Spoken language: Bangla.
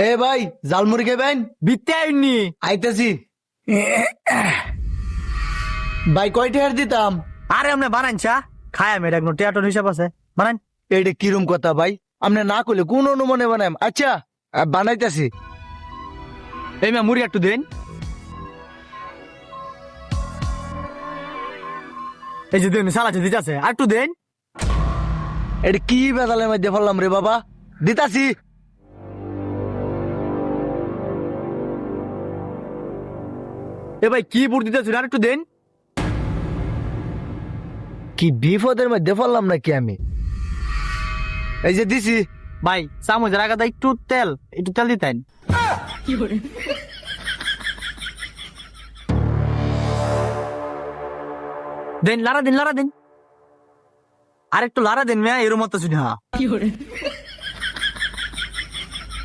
এ ভাই জালমুড়ি খাবেন? বিতে আইনি আইতেছি। ভাই কয় টাকার দিতাম? আরে আপনি বানান চা খায় আমি এক টিয়াটন হিসাব আছে বানান। এটা কিরম কথা ভাই, আপনি না করলে কোন অনুমানে বানাম? আচ্ছা বানাইতেছি। এই মা মুড়ি একটু দেন। এই যে দেন সালাচে দিতে আছে আর একটু দেন। এটা কি বেদালের মধ্যে ফেললাম রে বাবা, দিতাছি। এ ভাই কি বুট দিতে আর একটু দেন। কি বিপদের মধ্যে ফেললাম নাকি আমি? এই যে দিছি। ভাই চামচের আগাদা একটু তেল দিতেন। দেন লারা দিন আর একটু লারা দেন মেয়া এর মতো শুনে।